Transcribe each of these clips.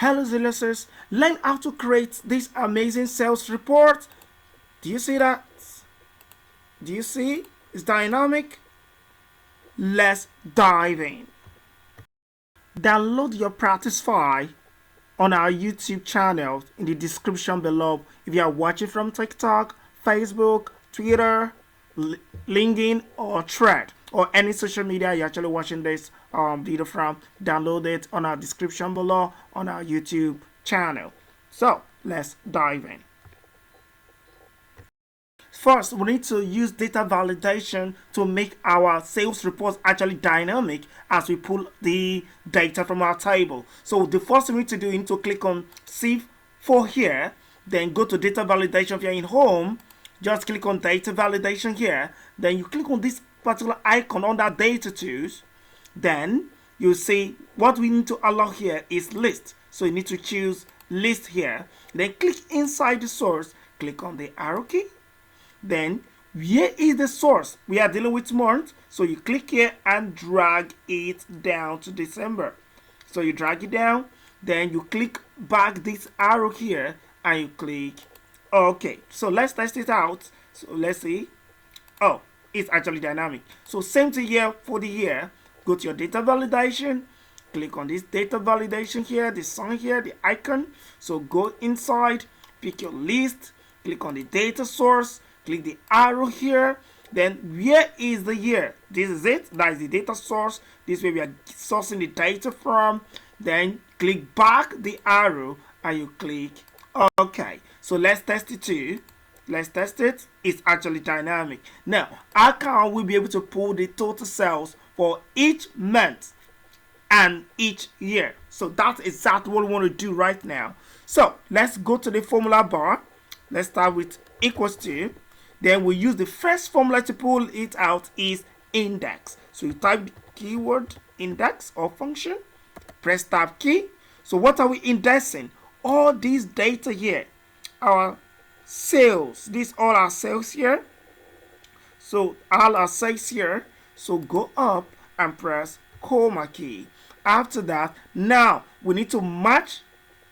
Hello Xellux, learn how to create this amazing sales report. Do you see that? Do you see? It's dynamic. Let's dive in. Download your practice file on our YouTube channel in the description below. If you are watching from TikTok, Facebook, Twitter, LinkedIn, or Thread, or any social media you're actually watching this video from, download it on our description below on our YouTube channel. So let's dive in. First, we need to use data validation to make our sales reports actually dynamic as we pull the data from our table. So the first thing we need to do, you need to click on C4 here, then go to data validation. If you're in home, just click on data validation here, then you click on this particular icon under data tools, then you see what we need to allow here is list. So you need to choose list here, then click inside the source, click on the arrow key. Then where is the source? We are dealing with month, so you click here and drag it down to December. So you drag it down, then you click back this arrow here and you click OK. So let's test it out. So let's see. Oh, it's actually dynamic. So same thing here for the year. Go to your data validation, click on this data validation here, the sun here, the icon. So go inside, pick your list, click on the data source, click the arrow here, then where is the year? This is it. That is the data source. This way we are sourcing the data from. Then click back the arrow and you click OK. So let's test it too. Let's test it. It's actually dynamic. Now, how can we be able to pull the total sales for each month and each year? So that's exactly what we want to do right now. So let's go to the formula bar. Let's start with equals to. Then we use the first formula to pull it out is index. So you type the keyword index or function, press tab key. So what are we indexing? All these data here, our sales. These all our sales here. So all our sales here. So go up and press comma key. After that, now we need to match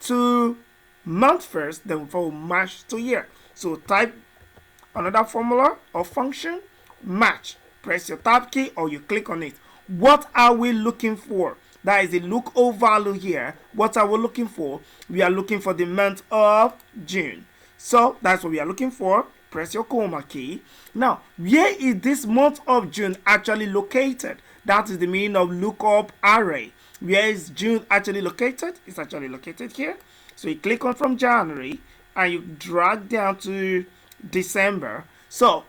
to month first, then we'll match to year. So type another formula or function, match. Press your tab key or you click on it. What are we looking for? That is the lookup value here. What are we looking for? We are looking for the month of June. So that's what we are looking for. Press your comma key. Now, where is this month of June actually located? That is the meaning of lookup array. Where is June actually located? It's actually located here. So you click on from January and you drag down to December. So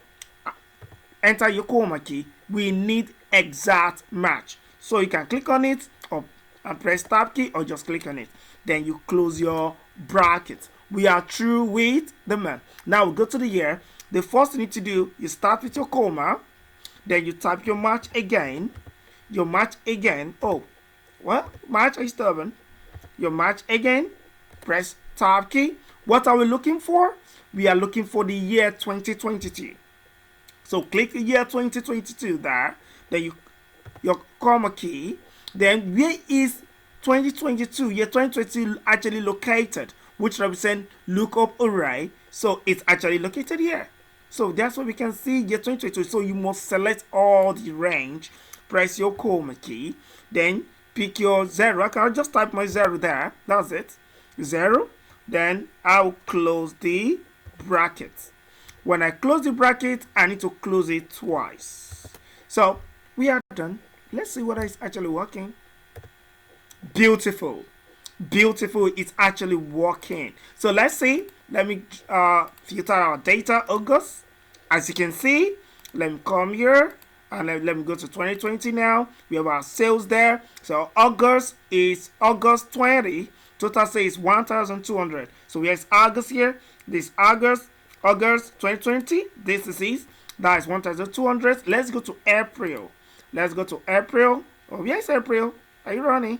enter your comma key. We need exact match. So you can click on it or and press tab key or just click on it. Then you close your bracket. We are through with the month. Now we go to the year. The first thing you need to do, you start with your comma, then you type your match again. Your match again. Oh, what? Match, are you stubborn? Your match again. Press tab key. What are we looking for? We are looking for the year 2022. So click the year 2022 there. Then your comma key. Then where is 2022? Year 2022 actually located, which represent lookup array. So it's actually located here. So that's what we can see year 2022. So you must select all the range. Press your comma key. Then pick your 0. I can just type my 0 there. That's it. 0. Then I'll close the bracket. When I close the bracket, I need to close it twice. So we are done. Let's see whether it's actually working. Beautiful. Beautiful. It's actually working. So let's see. Let me filter our data August. As you can see, let me come here and let me go to 2020 now. We have our sales there. So August is August 20. Total sales is 1,200. So here's August here. This August 2020. This is it. That is 1,200. Let's go to April. Let's go to April. Oh, yes, April. Are you running?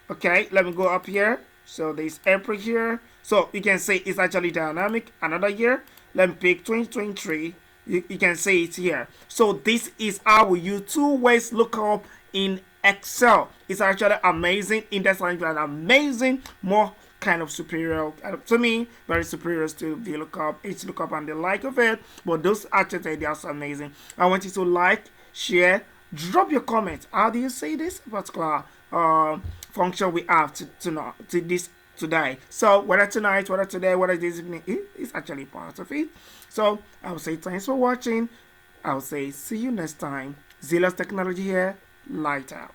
Okay, let me go up here. So there's April here. So you can see it's actually dynamic. Another year. Let me pick 2023. You can see it's here. So this is how we use two ways lookup in Excel is actually amazing. Index management amazing. More kind of superior to me, very superior to VLOOKUP, HLOOKUP, and the like of it. But those actual ideas are amazing. I want you to like, share, drop your comments. How do you see this particular function we have to this today? So whether tonight, whether today, whether this evening, it's actually part of it. So I will say thanks for watching. I will say see you next time. Xellux Technology here. Light out.